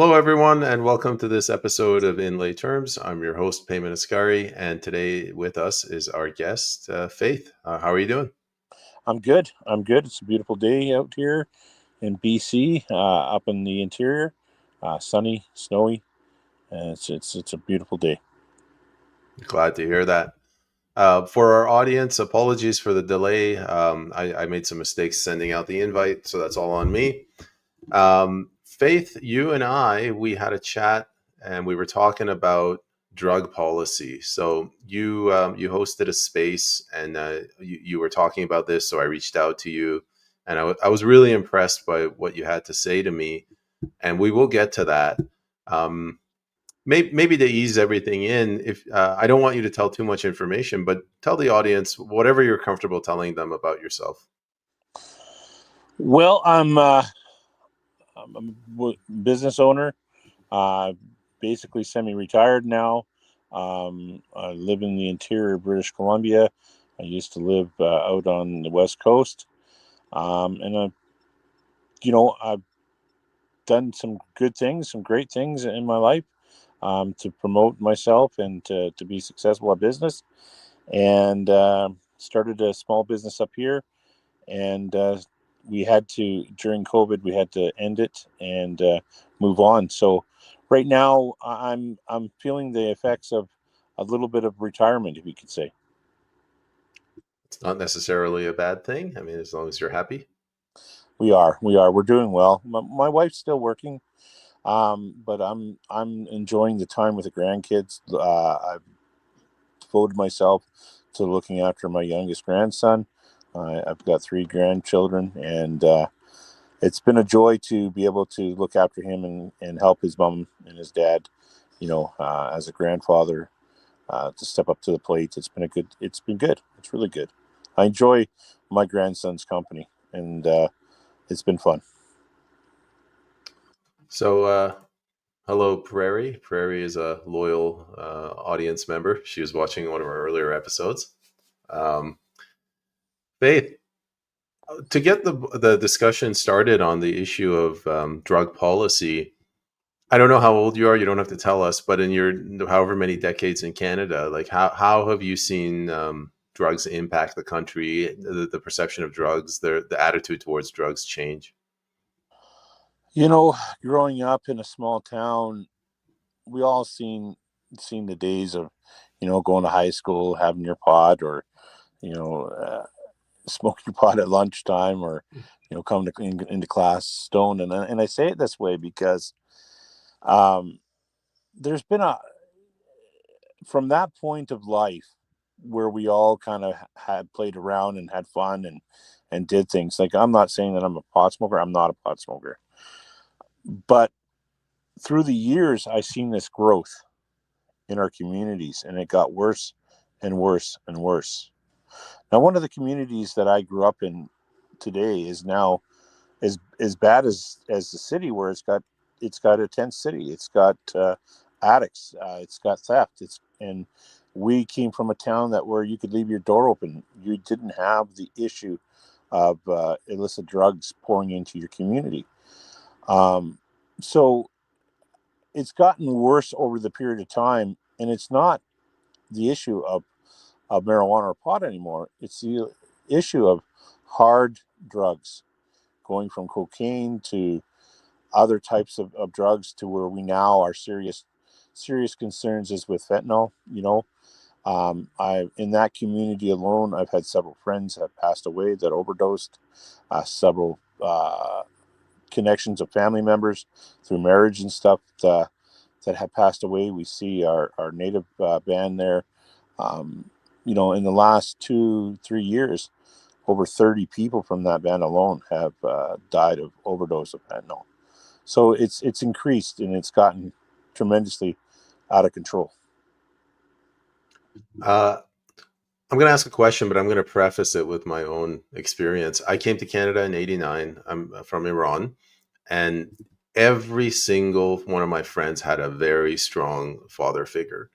Hello, everyone, and welcome to this episode of In Lay Terms. I'm your host, Payman Ascari, and today with us is our guest, Faith. How are you doing? I'm good. I'm good. It's a beautiful day out here in BC, up in the interior, sunny, snowy, and it's a beautiful day. Glad to hear that. For our audience, apologies for the delay. I made some mistakes sending out the invite, so that's all on me. Faith, you and we had a chat, and we were talking about drug policy. So you hosted a space, and you were talking about this. So I reached out to you, and I was really impressed by what you had to say to me. And we will get to that. Maybe to ease everything in, if I don't want you to tell too much information, but tell the audience whatever you're comfortable telling them about yourself. Well, I'm a business owner, uh, basically semi-retired now. I live in the interior of British Columbia. I used to live out on the west coast, and I've done some good things, some great things in my life. To promote myself and to be successful at business. And started a small business up here. And we had to, during COVID, we had to end it and move on. So right now, I'm feeling the effects of a little bit of retirement, if you could say. It's not necessarily a bad thing. I mean, as long as you're happy. We're doing well. My wife's still working, but I'm enjoying the time with the grandkids. I've devoted myself to looking after my youngest grandson. I've got three grandchildren, and it's been a joy to be able to look after him and help his mom and his dad. As a grandfather, to step up to the plate. It's been good. It's really good. I enjoy my grandson's company, and it's been fun. So, hello, Prairie. Prairie is a loyal audience member. She was watching one of our earlier episodes. Um, Faith, to get the discussion started on the issue of drug policy, I don't know how old you are. You don't have to tell us, but in your however many decades in Canada, like how have you seen drugs impact the country, the perception of drugs, the attitude towards drugs change? Growing up in a small town, we all seen the days of, going to high school, having your pot, or you know, smoking pot at lunchtime, or coming into class stoned. And I say it this way because um, there's been a from that point of life where we all kind of had played around and had fun and did things. Like, I'm not saying that I'm a pot smoker. I'm not a pot smoker, but through the years, I've seen this growth in our communities, and it got worse and worse and worse. Now, one of the communities that I grew up in today is now as bad as the city, where it's got a tent city. It's got addicts. It's got theft. And we came from a town that where you could leave your door open. You didn't have the issue of illicit drugs pouring into your community. So it's gotten worse over the period of time, and it's not the issue of marijuana or pot anymore. It's the issue of hard drugs, going from cocaine to other types of drugs, to where we now are serious concerns is with fentanyl. I in that community alone, I've had several friends that have passed away that overdosed, several connections of family members through marriage and stuff that have passed away. We see our native band there. Um, in the last 2-3 years, over 30 people from that band alone have died of overdose of fentanyl. So it's increased, and it's gotten tremendously out of control. Uh, I'm going to ask a question, but I'm going to preface it with my own experience. I came to Canada in '89. I'm from Iran, and every single one of my friends had a very strong father figure.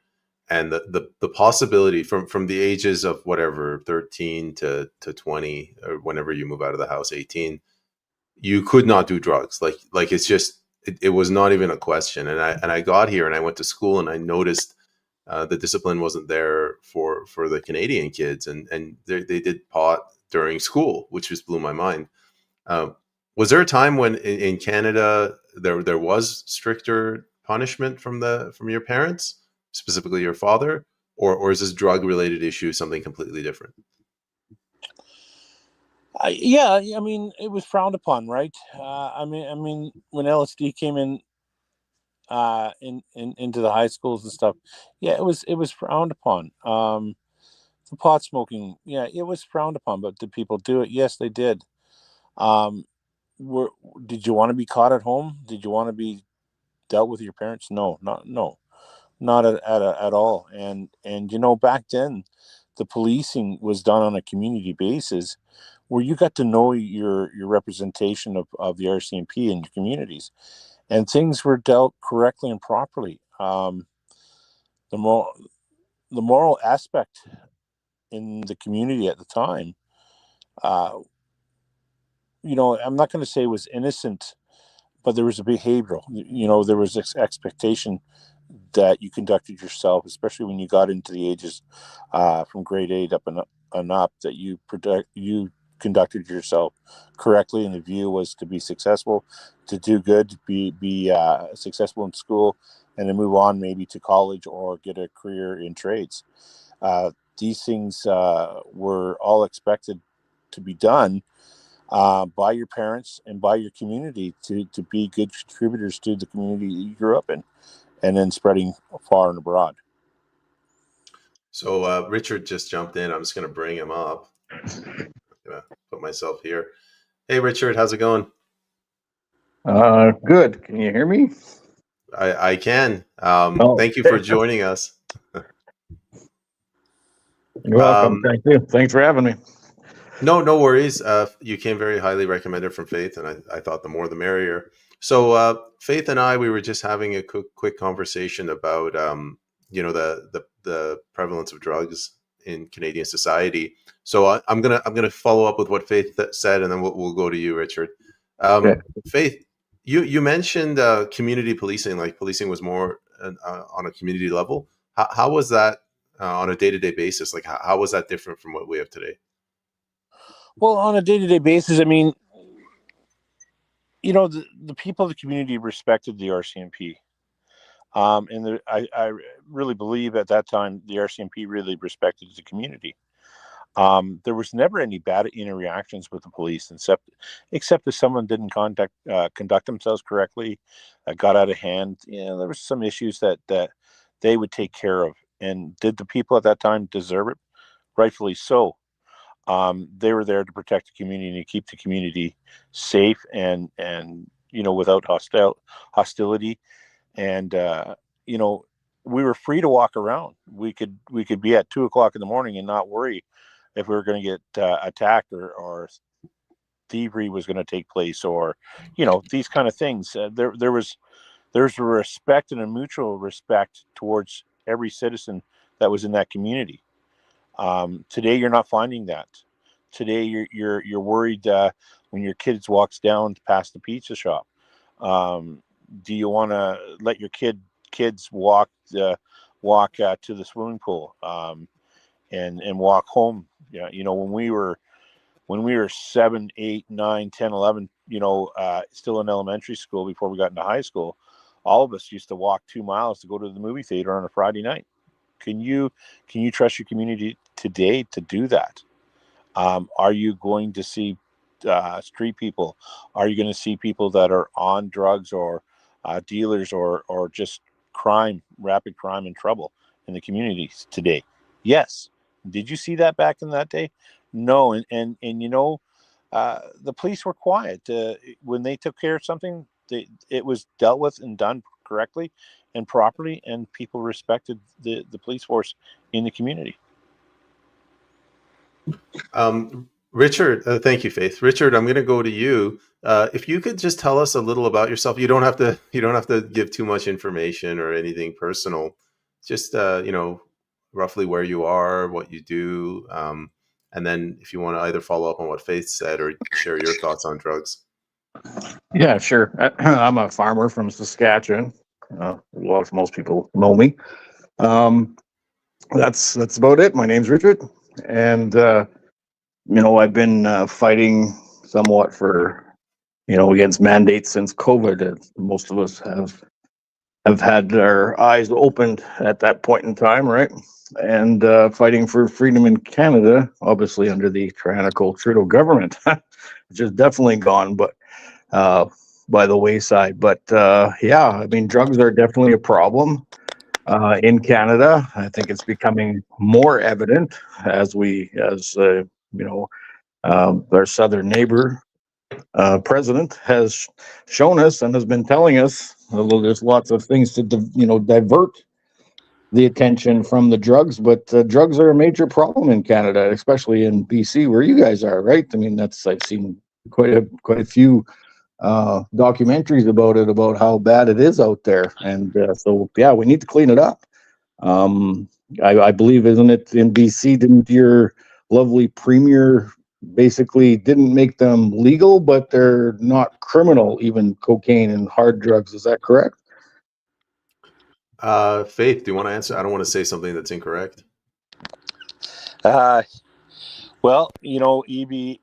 And the possibility from the ages of whatever 13 to 20, or whenever you move out of the house, 18, you could not do drugs. Like it's just it was not even a question. And I got here and I went to school and I noticed the discipline wasn't there for the Canadian kids, and they did pot during school, which just blew my mind. Um, was there a time when in Canada there was stricter punishment from your parents, specifically your father, or is this drug related issue something completely different? Yeah, I mean, it was frowned upon, right? When LSD came into the high schools and stuff, yeah, it was frowned upon. The pot smoking, yeah, it was frowned upon, but did people do it? Yes, they did. Um, were did you want to be caught at home? Did you want to be dealt with your parents? No, not at all. And back then, the policing was done on a community basis, where you got to know your representation of the RCMP in your communities, and things were dealt correctly and properly. The more the moral aspect in the community at the time, uh, I'm not going to say it was innocent, but there was a behavioral. There was this expectation that you conducted yourself, especially when you got into the ages from grade 8 up, that you conducted yourself correctly, and the view was to be successful, to do good, to be successful in school, and then move on maybe to college or get a career in trades. These things were all expected to be done by your parents and by your community to be good contributors to the community you grew up in, and then spreading far and abroad. So Richard just jumped in. I'm just going to bring him up. I'm gonna put myself here. Hey, Richard, how's it going? Good. Can you hear me? I can. Oh, Thank you for joining us. you're welcome. Um, Thank you. Thanks for having me. No, no worries. You came very highly recommended from Faith, and I thought the more the merrier. So, Faith and I, we were just having a quick conversation about, the prevalence of drugs in Canadian society. So I'm gonna follow up with what Faith said, and then we'll go to you, Richard. Okay. Faith, you mentioned community policing, like policing was more on a community level. How was that on a day to day basis? Like, how was that different from what we have today? Well, on a day-to-day basis, I mean, the people of the community respected the RCMP. I really believe at that time the RCMP really respected the community. There was never any bad interactions with the police, except if someone didn't conduct themselves correctly, got out of hand. There was some issues that they would take care of. And did the people at that time deserve it? Rightfully so. They were there to protect the community and keep the community safe and without hostility. And you know we were free to walk around. We could be at 2 o'clock in the morning and not worry if we were going to get attacked, or thievery was going to take place, or these kind of things. There's a respect and a mutual respect towards every citizen that was in that community. Today, you're not finding that. Today, you're worried when your kids walks down past the pizza shop. Um, do you want to let your kids walk to the swimming pool, and walk home? Yeah, when we were 7, 8, 9, 10, 11, still in elementary school before we got into high school, all of us used to walk 2 miles to go to the movie theater on a Friday night. Can you trust your community today to do that? Are you going to see street people? Are you going to see people that are on drugs, or dealers, or just rapid crime and trouble in the communities today? Yes. Did you see that back in that day? No. And the police were quiet when they took care of something. It was dealt with and done correctly and properly, and people respected the police force in the community. Richard, thank you, Faith. Richard, I'm going to go to you. If you could just tell us a little about yourself. You don't have to. You don't have to give too much information or anything personal. Just roughly where you are, what you do, and then if you want to either follow up on what Faith said or share your thoughts on drugs. Yeah, sure. I'm a farmer from Saskatchewan. Most people know me. Um, that's about it. My name's Richard, and I've been fighting somewhat for against mandates since COVID. Most of us have had our eyes opened at that point in time, right? And fighting for freedom in Canada, obviously under the tyrannical Trudeau government, which is definitely gone, but uh, by the wayside. But yeah, I mean, drugs are definitely a problem in Canada. I think it's becoming more evident as our southern neighbor president has shown us and has been telling us. Although there's lots of things to divert the attention from the drugs, but drugs are a major problem in Canada, especially in BC, where you guys are, right? I mean, I've seen quite a few documentaries about it, about how bad it is out there, and so yeah, we need to clean it up. Um, I believe, isn't it in BC? Didn't your lovely premier basically didn't make them legal, but they're not criminal, even cocaine and hard drugs? Is that correct? Faith, do you want to answer? I don't want to say something that's incorrect. Well, EB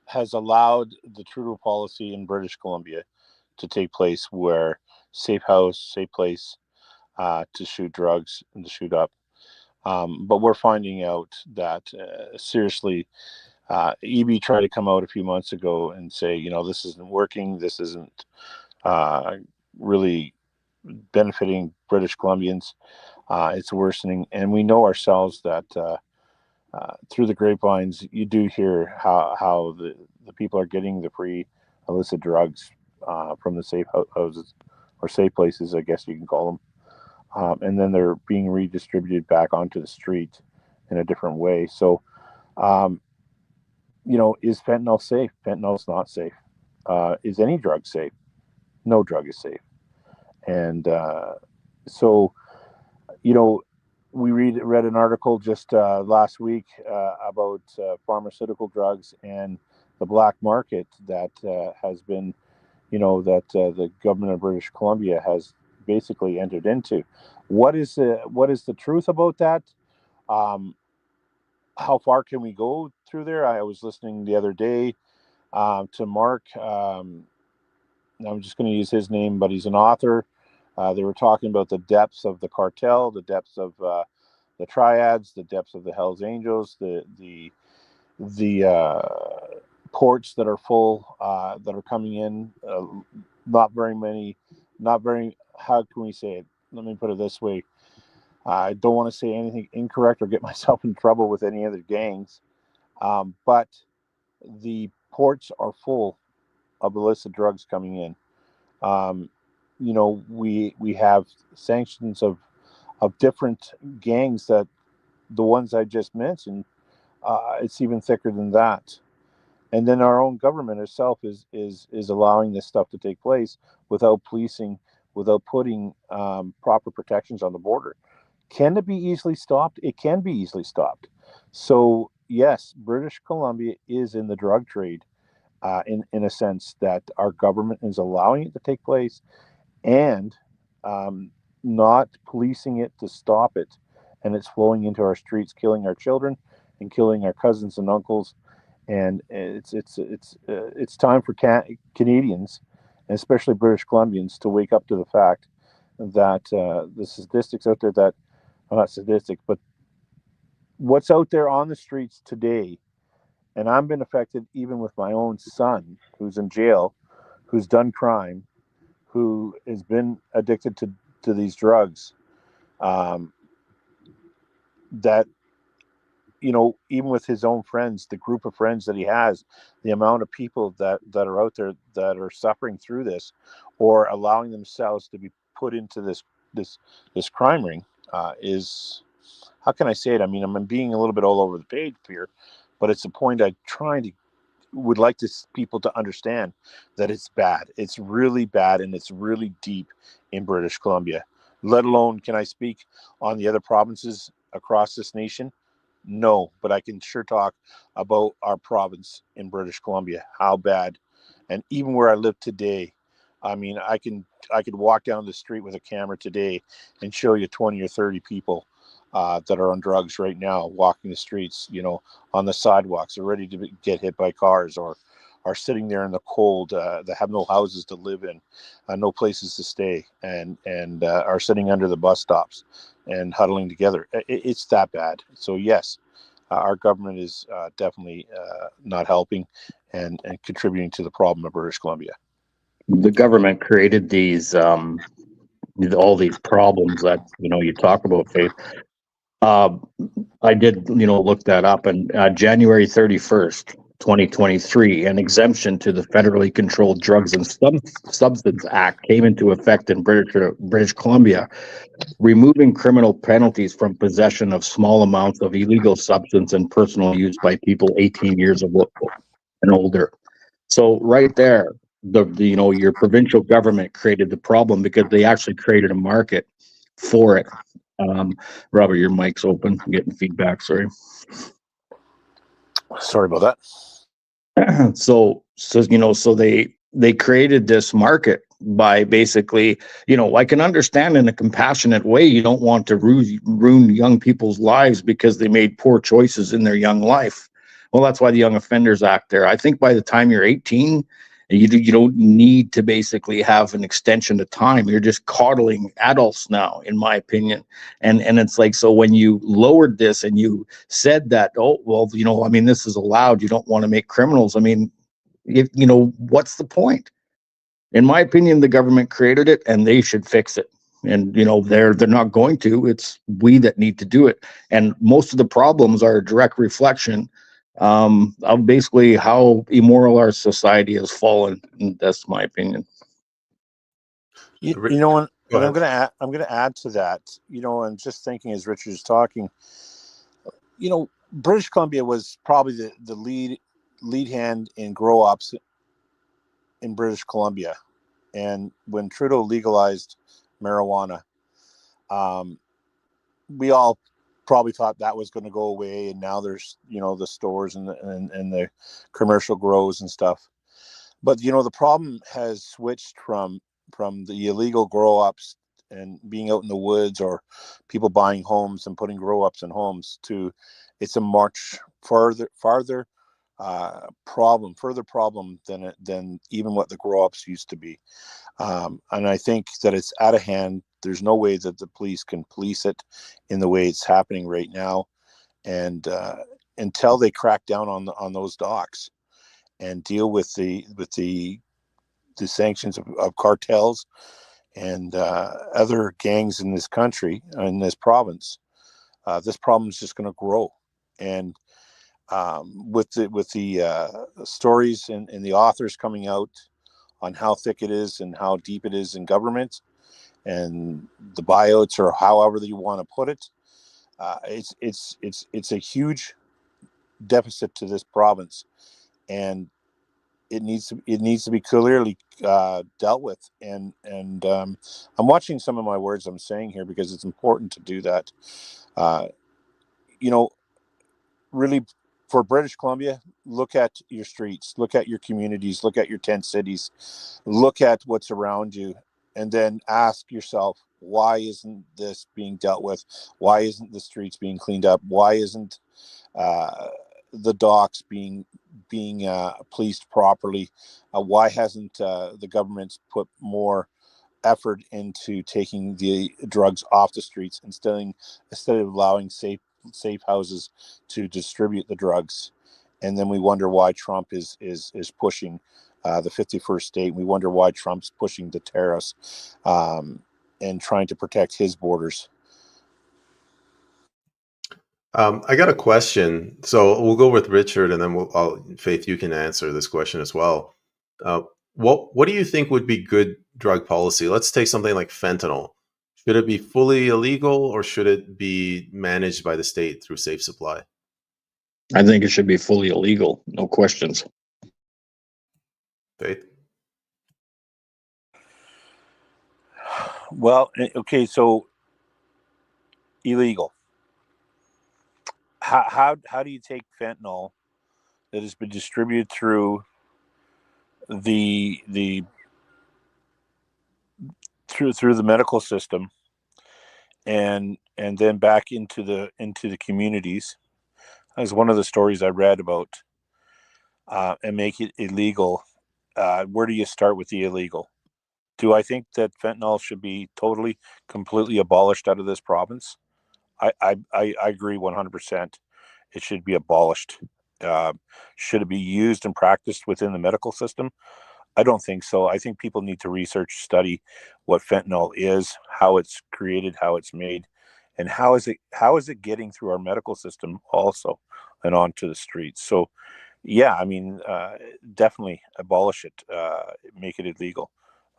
has allowed the Trudeau policy in British Columbia to take place, where safe house, safe place to shoot drugs and to shoot up. But we're finding out that seriously, EB tried to come out a few months ago and say, this isn't working. This isn't really benefiting British Columbians. It's worsening. And we know ourselves that through the grapevines, you do hear how the people are getting the free illicit drugs from the safe houses or safe places, I guess you can call them. And then they're being redistributed back onto the street in a different way. So, is fentanyl safe? Fentanyl's not safe. Is any drug safe? No drug is safe. And so, you know, we read an article just last week about pharmaceutical drugs and the black market that has been, that the government of British Columbia has basically entered into. What is the truth about that? Um, how far can we go through there? I was listening the other day to Mark. I'm just going to use his name, but he's an author. They were talking about the depths of the cartel, the depths of the triads, the depths of the Hell's Angels, the ports that are full, that are coming in. Not very many. Not very. How can we say it? Let me put it this way. I don't want to say anything incorrect or get myself in trouble with any other gangs, but the ports are full of illicit drugs coming in. Um, we have sanctions of different gangs that the ones I just mentioned. It's even thicker than that. And then our own government itself is allowing this stuff to take place without policing, without putting proper protections on the border. Can it be easily stopped? It can be easily stopped. So yes, British Columbia is in the drug trade, in a sense that our government is allowing it to take place and um, not policing it to stop it, and it's flowing into our streets, killing our children and killing our cousins and uncles. And it's time for Canadians, and especially British Columbians, to wake up to the fact that the statistics out there that, well, not statistics, but what's out there on the streets today. And I've been affected even with my own son, who's in jail, who's done crime, who has been addicted to these drugs. Um, that even with his own friends, the group of friends that he has, the amount of people that are out there that are suffering through this, or allowing themselves to be put into this crime ring, is, how can I say it? I mean, I'm being a little bit all over the page here, but it's a point I trying to would like to people to understand that it's bad. It's really bad, and it's really deep in British Columbia. Let alone, can I speak on the other provinces across this nation? No, but I can sure talk about our province in British Columbia. How bad? And even where I live today, I mean, I could walk down the street with a camera today and show you 20 or 30 people that are on drugs right now, walking the streets, on the sidewalks, they're ready to get hit by cars, or are sitting there in the cold, that have no houses to live in, no places to stay, and are sitting under the bus stops and huddling together. It's that bad. So yes, our government is definitely not helping and contributing to the problem of British Columbia. The government created these all these problems that you talk about, Faith. Uh, I did look that up, and January 31st, 2023, an exemption to the federally controlled drugs and substance act came into effect in British Columbia, removing criminal penalties from possession of small amounts of illegal substance and personal use by people 18 years of and older. So right there, your provincial government created the problem because they actually created a market for it. Robert, your mic's open. I'm getting feedback. Sorry. Sorry about that. So they created this market by basically, I can understand in a compassionate way you don't want to ruin young people's lives because they made poor choices in their young life. Well, that's why the Young Offenders Act there. I think by the time you're 18, you don't need to basically have an extension of time. You're just coddling adults now, in my opinion. And it's like, so when you lowered this and you said that, oh, well, I mean, this is allowed, you don't want to make criminals. I mean, if what's the point? In my opinion, the government created it and they should fix it. And they're not going to. It's we that need to do it. And most of the problems are a direct reflection of basically how immoral our society has fallen. And that's my opinion. You know, and Go I'm ahead. gonna add to that. And just thinking as Richard is talking, British Columbia was probably the lead hand in grow ops in British Columbia, and when Trudeau legalized marijuana, we all probably thought that was going to go away, and now there's the stores and the commercial grows and stuff. But the problem has switched from the illegal grow ups and being out in the woods, or people buying homes and putting grow ups in homes, to it's a much further problem than even what the grow ups used to be. And I think that it's out of hand. There's no way that the police can police it in the way it's happening right now, and until they crack down on those docks and deal with the sanctions of cartels and other gangs in this country, in this province, this problem is just going to grow. And with the stories and the authors coming out on how thick it is and how deep it is in government, and the buyouts, or however you want to put it, it's a huge deficit to this province, and it needs to be clearly dealt with. And I'm watching some of my words I'm saying here because it's important to do that. Uh, you know, really, for British Columbia, look at your streets, look at your communities, look at your tent cities, look at what's around you, and then ask yourself, why isn't this being dealt with? Why isn't the streets being cleaned up? Why isn't uh, the docks being policed properly? Why hasn't the government put more effort into taking the drugs off the streets, instead of allowing safe houses to distribute the drugs? And then we wonder why Trump is pushing the 51st state. We wonder why Trump's pushing the tariffs, and trying to protect his borders. I got a question. So we'll go with Richard, and then Faith, you can answer this question as well. Uh, what do you think would be good drug policy? Let's take something like fentanyl. Should it be fully illegal, or should it be managed by the state through safe supply? I think it should be fully illegal, no questions. Faith? Well, okay, so illegal. How do you take fentanyl that has been distributed through the through the medical system, and then back into the communities. As one of the stories I read about, and make it illegal. Where do you start with the illegal? Do I think that fentanyl should be totally, completely abolished out of this province? I agree 100%. It should be abolished. Uh, should it be used and practiced within the medical system? I don't think so. I think people need to research, study what fentanyl is, how it's created, how it's made, and how is it getting through our medical system also and onto the streets. So, yeah, I mean, definitely abolish it, make it illegal.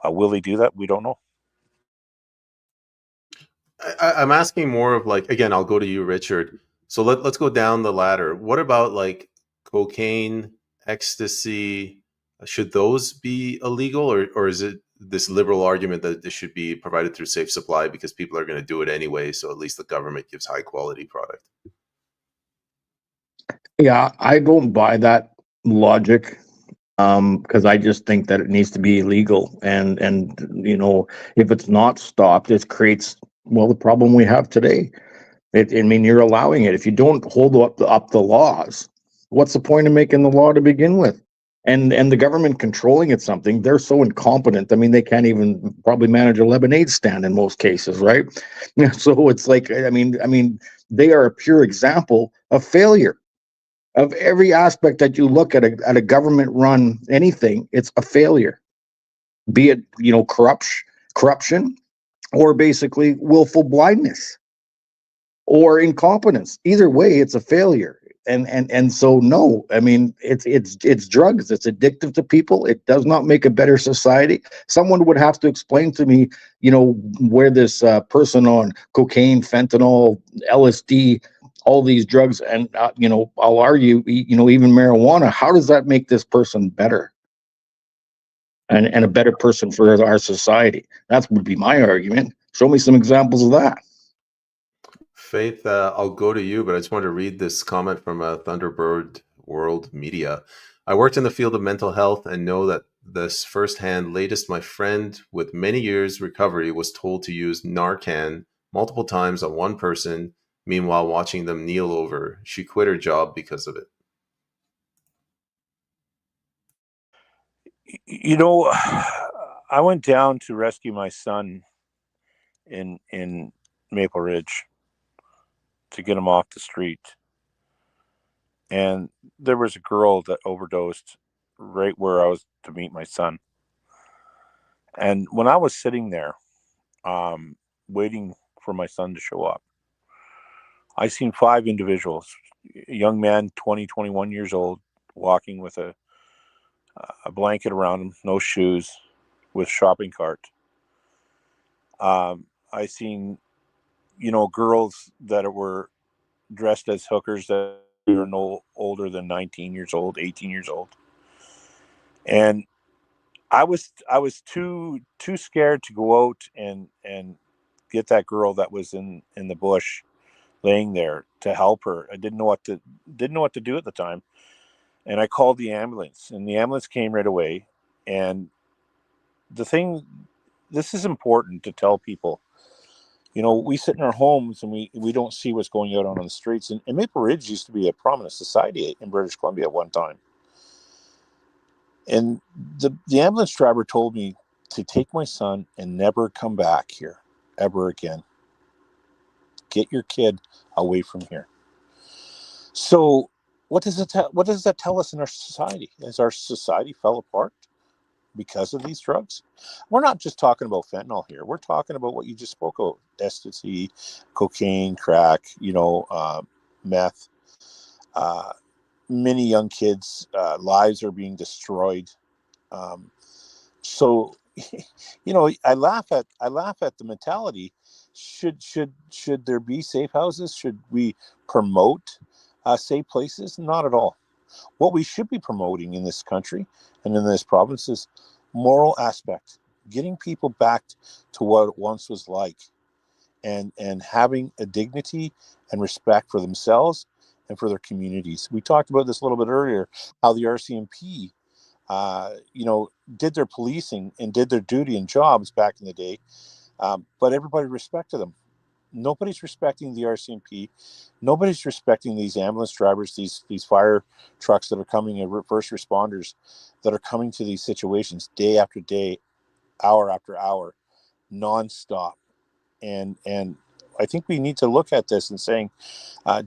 Will they do that? We don't know. I'm asking more of like, again, I'll go to you, Richard. So let's go down the ladder. What about like cocaine, ecstasy? Should those be illegal, or is it this liberal argument that this should be provided through safe supply because people are going to do it anyway? So at least the government gives high quality product. Yeah, I don't buy that logic, because I just think that it needs to be illegal, and if it's not stopped, it creates, well, the problem we have today. I mean, you're allowing it. If you don't hold up the laws, what's the point of making the law to begin with? And the government controlling it's something, they're so incompetent. I mean, they can't even probably manage a lemonade stand in most cases, right? So it's like, I mean, they are a pure example of failure. Of every aspect that you look at a government run anything, it's a failure. Be it corruption, or basically willful blindness, or incompetence. Either way, it's a failure. And so, no, I mean, it's drugs. It's addictive to people. It does not make a better society. Someone would have to explain to me, where this person on cocaine, fentanyl, LSD, all these drugs, and I'll argue, even marijuana. How does that make this person better, and a better person for our society? That would be my argument. Show me some examples of that. Faith, I'll go to you, but I just wanted to read this comment from Thunderbird World Media. I worked in the field of mental health and know that this firsthand. Latest, my friend with many years recovery was told to use Narcan multiple times on one person, meanwhile watching them kneel over. She quit her job because of it. I went down to rescue my son in Maple Ridge to get him off the street, and there was a girl that overdosed right where I was to meet my son. And when I was sitting there, waiting for my son to show up, I seen five individuals, a young man, 20, 21 years old, walking with a blanket around him, no shoes, with shopping cart. I seen, girls that were dressed as hookers that were no older than 19 years old, 18 years old. And I was too scared to go out and get that girl that was in the bush laying there to help her. I didn't know what to do at the time. And I called the ambulance, and the ambulance came right away. And the thing, this is important to tell people. We sit in our homes and we don't see what's going on the streets. And Maple Ridge used to be a prominent society in British Columbia at one time. And the ambulance driver told me to take my son and never come back here ever again. Get your kid away from here. So what does that tell us in our society? As our society fell apart because of these drugs? We're not just talking about fentanyl here. We're talking about what you just spoke of: ecstasy, cocaine, crack, meth. Uh, Many young kids' lives are being destroyed. Um, so, I laugh at the mentality. Should there be safe houses? Should we promote safe places? Not at all. What we should be promoting in this country and in this province is moral aspect, getting people back to what it once was like, and having a dignity and respect for themselves and for their communities. We talked about this a little bit earlier, how the RCMP did their policing and did their duty and jobs back in the day. But everybody respected them. Nobody's respecting the RCMP. Nobody's respecting these ambulance drivers, these fire trucks that are coming, and first responders that are coming to these situations day after day, hour after hour, nonstop. And I think we need to look at this and saying,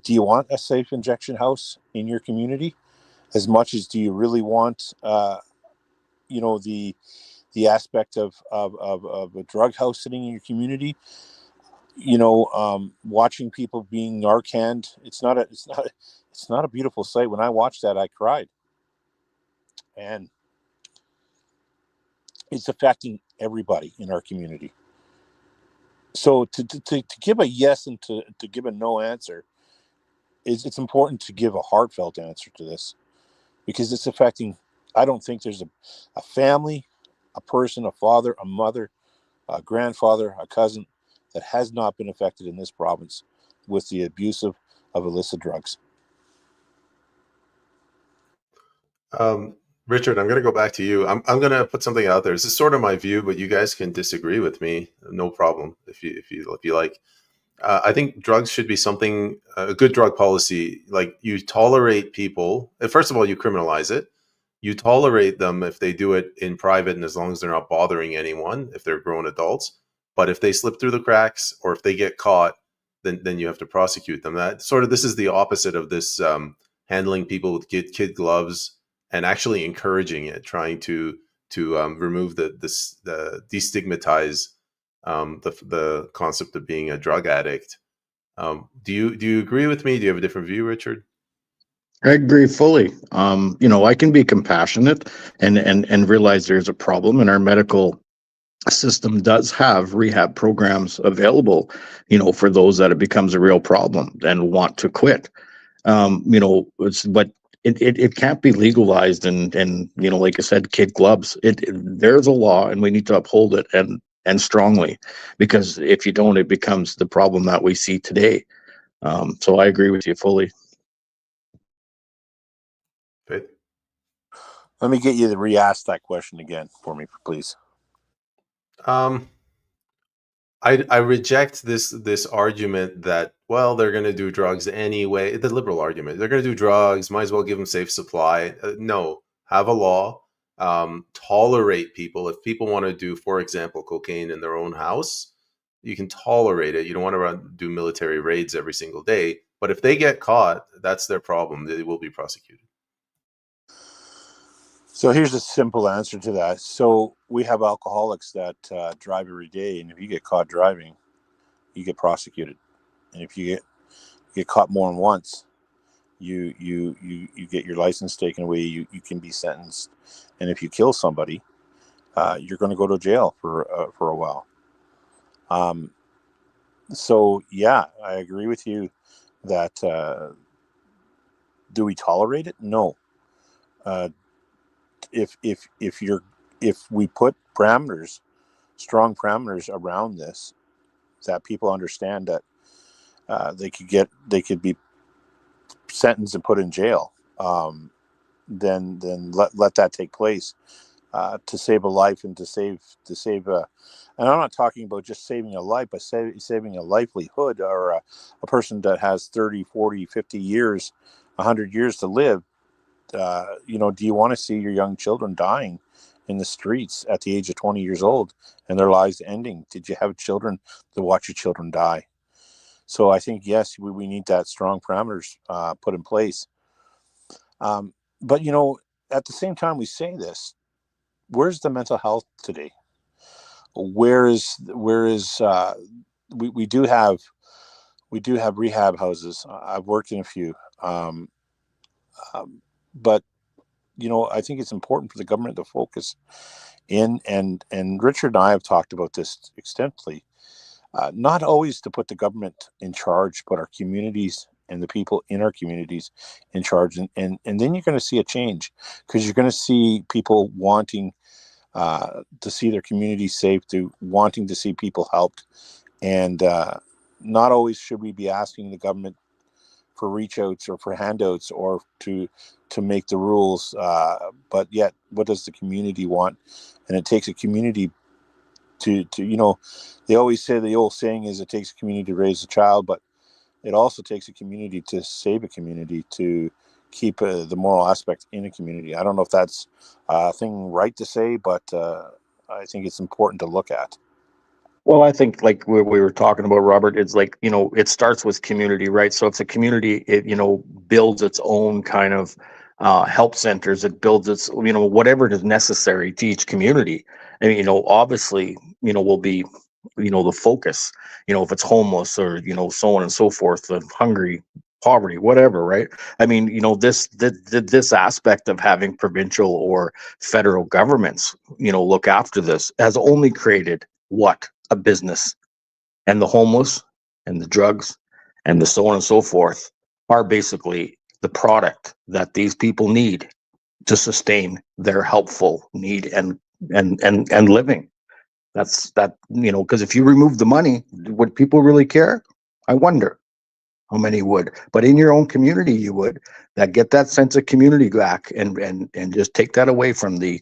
do you want a safe injection house in your community as much as do you really want, the aspect of a drug house sitting in your community? Watching people being Narcaned, it's not a beautiful sight. When I watched that, I cried, and it's affecting everybody in our community. So to give a yes and to give a no answer it's important to give a heartfelt answer to this, because it's affecting. I don't think there's a family, a person, a father, a mother, a grandfather, a cousin that has not been affected in this province with the abuse of illicit drugs. Richard, I'm going to go back to you. I'm going to put something out there. This is sort of my view, but you guys can disagree with me. No problem if you like. I think drugs should be something, a good drug policy. Like, you tolerate people. First of all, you criminalize it. You tolerate them if they do it in private, and as long as they're not bothering anyone, if they're grown adults. But if they slip through the cracks, or if they get caught, then you have to prosecute them. This is the opposite of this, handling people with kid gloves and actually encouraging it, trying to remove the destigmatize the concept of being a drug addict. Do you agree with me? Do you have a different view, Richard? I agree fully. I can be compassionate and realize there's a problem, and our medical system does have rehab programs available, for those that it becomes a real problem and want to quit. But it can't be legalized, and like I said, kid gloves. There's a law, and we need to uphold it and strongly, because if you don't, it becomes the problem that we see today. So I agree with you fully. Faith? Let me get you to re-ask that question again for me, please. Um, I reject this argument that, well, they're going to do drugs anyway. The liberal argument, they're going to do drugs, might as well give them safe supply. No, have a law. Tolerate people. If people want to do, for example, cocaine in their own house, you can tolerate it. You don't want to do military raids every single day. But if they get caught, that's their problem. They will be prosecuted. So here's a simple answer to that. So we have alcoholics that drive every day, and if you get caught driving, you get prosecuted. And if you get caught more than once, you get your license taken away. You can be sentenced, and if you kill somebody, you're going to go to jail for a while. So yeah, I agree with you that do we tolerate it? No. If we put parameters, strong parameters around this, that people understand that they could be sentenced and put in jail, then let that take place to save a life and to save and I'm not talking about just saving a life, but saving a livelihood, or a person that has 30, 40, 50 years, 100 years to live. Do you want to see your young children dying in the streets at the age of 20 years old and their lives ending? Did you have children to watch your children die? So I think, yes, we need that strong parameters put in place. But, at the same time we say this, where's the mental health today? Where is we do have rehab houses. I've worked in a few, but I think it's important for the government to focus in, and Richard and I have talked about this extensively. Not always to put the government in charge, but our communities and the people in our communities in charge, and then you're going to see a change, because you're going to see people wanting to see their community safe, to wanting to see people helped, and not always should we be asking the government reach outs or for handouts or to make the rules. But yet, what does the community want? And it takes a community to they always say, the old saying is, it takes a community to raise a child, but it also takes a community to save a community, to keep the moral aspect in a community. I don't know if that's a thing right to say, but I think it's important to look at. Well, I think like we were talking about, Robert, it's like, it starts with community, right? So if the community, it, builds its own kind of help centers, it builds its, whatever is necessary to each community. And, obviously, will be, the focus, if it's homeless or, so on and so forth, the hungry, poverty, whatever, right? I mean, this aspect of having provincial or federal governments, look after this has only created what? A business. And the homeless and the drugs and the so on and so forth are basically the product that these people need to sustain their helpful need and living. That's that, because if you remove the money, would people really care? I wonder how many would. But in your own community, you would. That get that sense of community back, and just take that away from the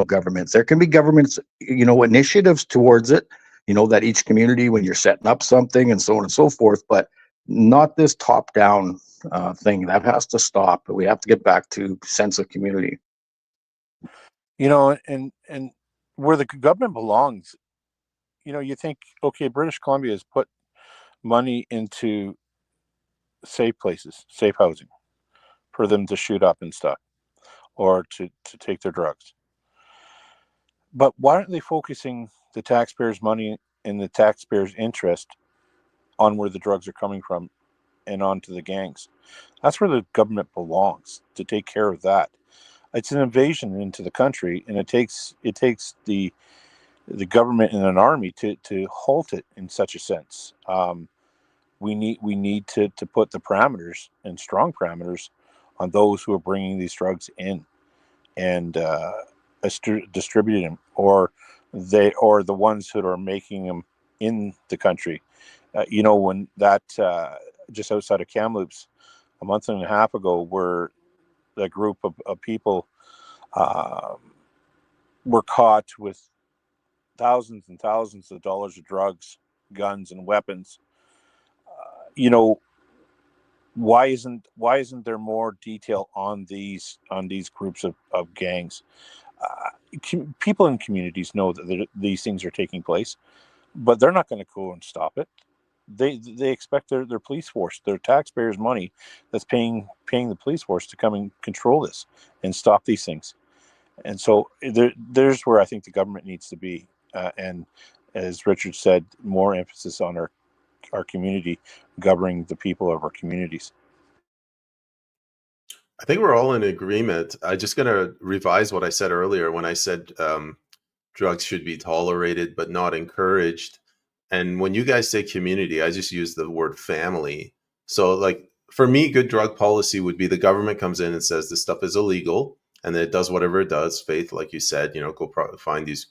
governments. There can be governments initiatives towards it, that each community, when you're setting up something and so on and so forth, but not this top down thing. That has to stop. We have to get back to sense of community. And where the government belongs, you think, okay, British Columbia has put money into safe places, safe housing for them to shoot up and stuff, or to take their drugs. But why aren't they focusing the taxpayers' money and the taxpayers' interest on where the drugs are coming from and onto the gangs? That's where the government belongs, to take care of that. It's an invasion into the country, and it takes the government and an army to halt it in such a sense. We need to put the parameters, and strong parameters, on those who are bringing these drugs in and distributing them, or the ones that are making them in the country. When that just outside of Kamloops a month and a half ago, where a group of people uh, were caught with thousands and thousands of dollars of drugs, guns, and weapons. Why isn't there more detail on these groups of gangs? People in communities know that these things are taking place, but they're not going to go and stop it. They expect their police force, their taxpayers' money, that's paying the police force to come and control this and stop these things. And so there's where I think the government needs to be. And as Richard said, more emphasis on our community, governing the people of our communities. I think we're all in agreement. I'm just going to revise what I said earlier when I said drugs should be tolerated but not encouraged. And when you guys say community, I just use the word family. So, like, for me, good drug policy would be the government comes in and says this stuff is illegal, and then it does whatever it does. Faith, like you said, go find these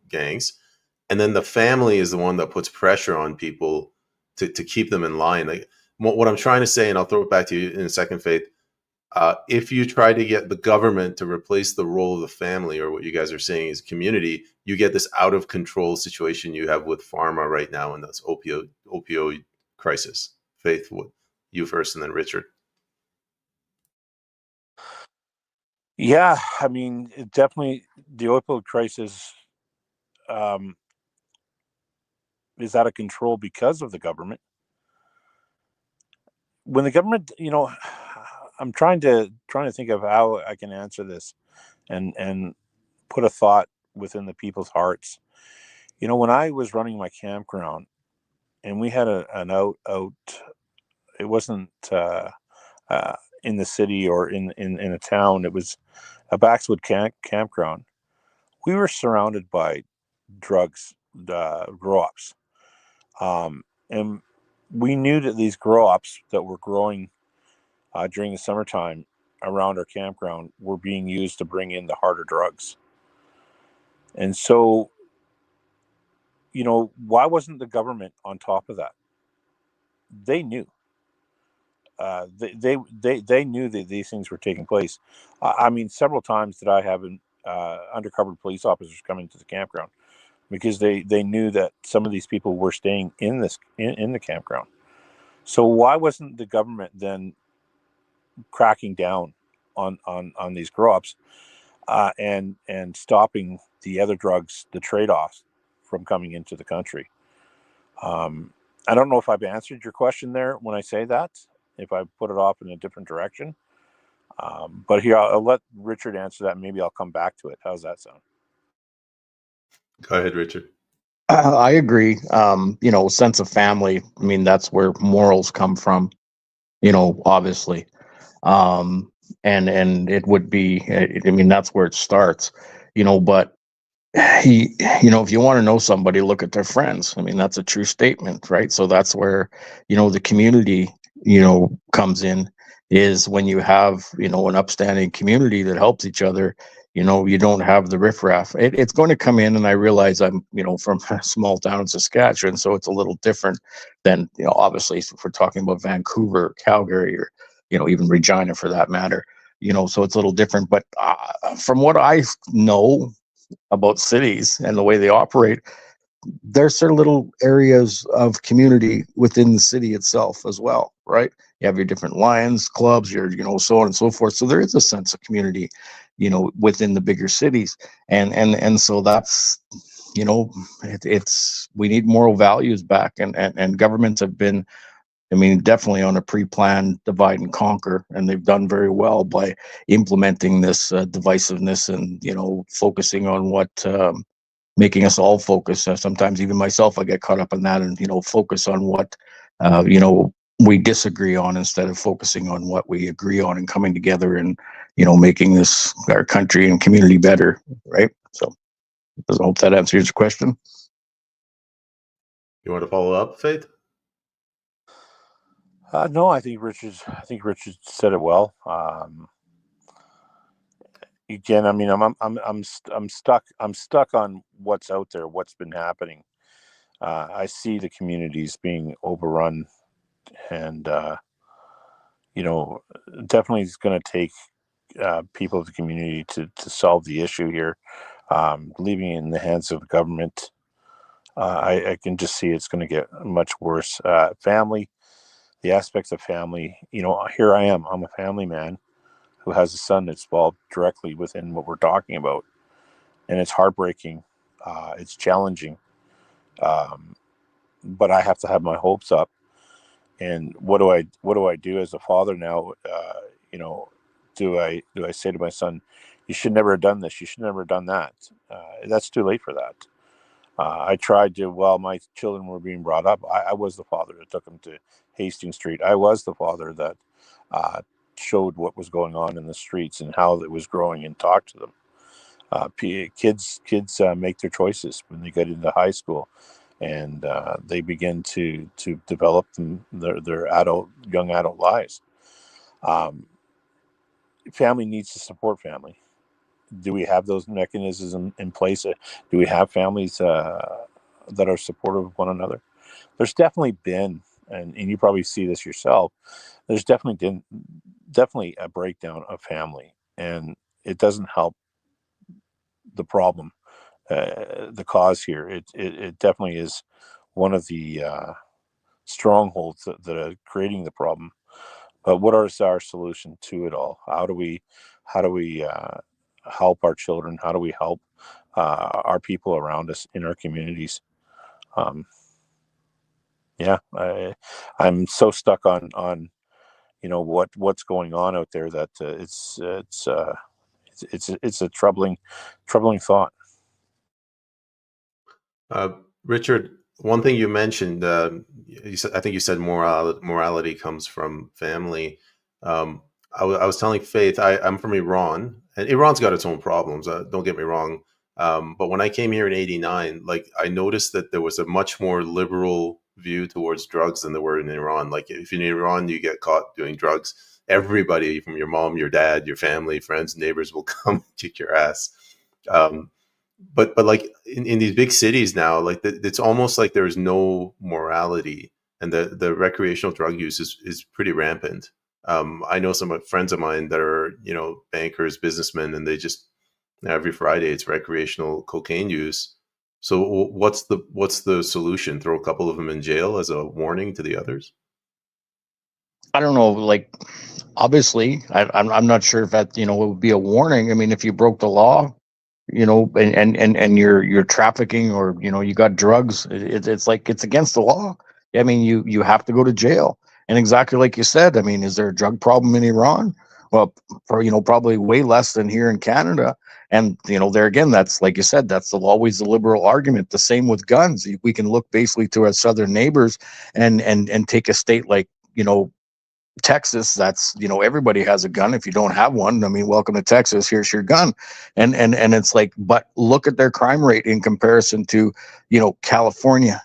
gangs. And then the family is the one that puts pressure on people to keep them in line. Like, what I'm trying to say, and I'll throw it back to you in a second, Faith, if you try to get the government to replace the role of the family, or what you guys are saying is community, you get this out of control situation you have with pharma right now in this opioid crisis. Faith, you first, and then Richard. Yeah, I mean, definitely the opioid crisis is out of control because of the government. When the government, I'm trying to think of how I can answer this and put a thought within the people's hearts. When I was running my campground, and we had an out, it wasn't in the city or in a town. It was a backswood campground. We were surrounded by drugs, grow ops, and we knew that these grow ops that were growing during the summertime around our campground were being used to bring in the harder drugs. And so, why wasn't the government on top of that? They knew. they knew that these things were taking place. I mean, several times did I have undercover police officers coming to the campground because they knew that some of these people were staying in the campground. So why wasn't the government then cracking down on these grow-ups and stopping the other drugs, the trade-offs from coming into the country? I don't know if I've answered your question there when I say that, if I put it off in a different direction. But here, I'll let Richard answer that. Maybe I'll come back to it. How's that sound? Go ahead, Richard. I agree. Sense of family. I mean, that's where morals come from. Obviously, and it would be. I mean, that's where it starts. But if you want to know somebody, look at their friends. I mean, that's a true statement, right? So that's where the community comes in, is when you have an upstanding community that helps each other. You don't have the riffraff. It's going to come in, and I realize I'm from a small town in Saskatchewan, so it's a little different than obviously if we're talking about Vancouver, Calgary, or even Regina for that matter. So it's a little different. But from what I know about cities and the way they operate, there's certain little areas of community within the city itself as well, right? You have your different lions clubs, your so on and so forth. So there is a sense of community within the bigger cities, and so that's it's we need moral values back, and governments have been, I mean, definitely on a pre-planned divide and conquer, and they've done very well by implementing this divisiveness and focusing on what making us all focus. Sometimes even myself, I get caught up in that, and focus on what we disagree on instead of focusing on what we agree on and coming together and making this our country and community better, right? So I hope that answers your question. You want to follow up, Faith? No, I think Richard said it well. Again, I mean, I'm stuck on what's out there, what's been happening. I see the communities being overrun, and definitely it's going to take people of the community to solve the issue here. Leaving it in the hands of the government, I can just see it's going to get much worse. Family, the aspects of family. Here I am. I'm a family man who has a son that's involved directly within what we're talking about, and it's heartbreaking. It's challenging, but I have to have my hopes up. And what do I do as a father now? Do I say to my son, "You should never have done this. You should never have done that"? That's too late for that. I tried to, while my children were being brought up, I was the father that took them to Hastings Street. I was the father that showed what was going on in the streets and how it was growing and talked to them. Kids make their choices when they get into high school, and they begin to develop their young adult lives. Um, Family needs to support family. Do we have those mechanisms in place? Do we have families that are supportive of one another? There's definitely been, and you probably see this yourself, there's definitely a breakdown of family, and it doesn't help the problem, the cause here. It definitely is one of the strongholds that are creating the problem. But what is our solution to it all? How do we help our children? How do we help our people around us in our communities? Um, yeah, I'm so stuck on what's going on out there that it's a troubling thought. Uh, Richard, one thing you mentioned, I think you said morality comes from family. I was telling Faith, I'm from Iran, and Iran's got its own problems. Don't get me wrong. But when I came here in '89, like I noticed that there was a much more liberal view towards drugs than there were in Iran. Like if in Iran you get caught doing drugs, everybody from your mom, your dad, your family, friends, neighbors will come kick your ass. Um, but like in these big cities now, like it's almost like there's no morality. and the recreational drug use is pretty rampant. I know some friends of mine that are, bankers, businessmen, and they just, every Friday it's recreational cocaine use. So what's the solution? Throw a couple of them in jail as a warning to the others? I don't know, like, obviously, I'm not sure if that, it would be a warning. I mean, if you broke the law, and you're trafficking, or you got drugs, it's like it's against the law. I mean, you have to go to jail. And exactly like you said, I mean, is there a drug problem in Iran? Well, probably way less than here in Canada. And there again, that's like you said, that's always the liberal argument. The same with guns. We can look basically to our southern neighbors, and take a state like, Texas. That's, everybody has a gun. If you don't have one, I mean, welcome to Texas, here's your gun. And it's like, but look at their crime rate in comparison to, California,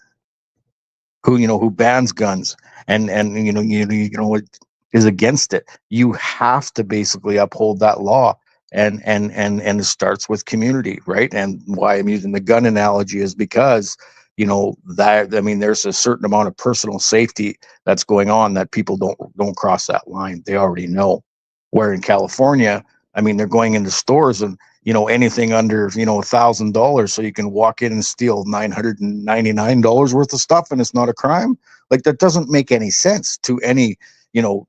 who bans guns, and it is against it. You have to basically uphold that law. And it starts with community, right? And why I'm using the gun analogy is because, that, I mean, there's a certain amount of personal safety that's going on, that people don't cross that line. They already know. Where in California, I mean, they're going into stores, and anything under $1,000, so you can walk in and steal $999 worth of stuff, and it's not a crime. Like, that doesn't make any sense to any you know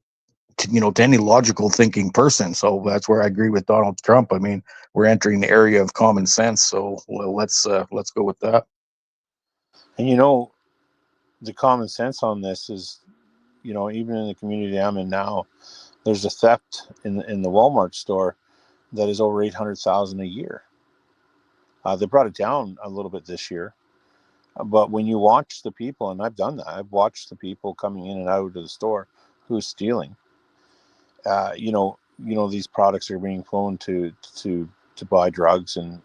to any logical thinking person. So that's where I agree with Donald Trump. I mean, we're entering the area of common sense. So, well, let's go with that. And the common sense on this is, even in the community I'm in now, there's a theft in the Walmart store that is over 800,000 a year. They brought it down a little bit this year, but when you watch the people, and I've done that, I've watched the people coming in and out of the store who's stealing. These products are being flown to buy drugs, and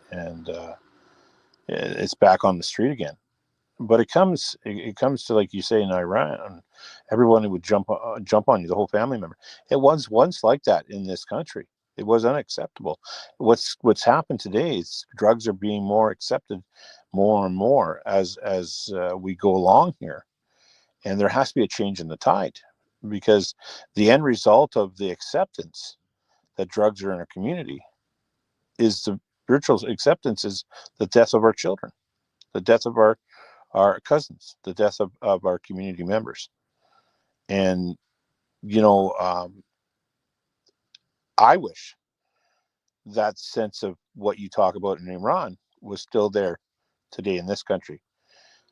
it's back on the street again. But it comes to, like you say, in Iran, everyone would jump on you, the whole family member. It was once like that in this country. It was unacceptable. What's happened today is drugs are being more accepted, more and more as we go along here, and there has to be a change in the tide, because the end result of the acceptance that drugs are in our community is the spiritual acceptance is the death of our children, the death of our cousins, the death of our community members. And, I wish that sense of what you talk about in Iran was still there today in this country.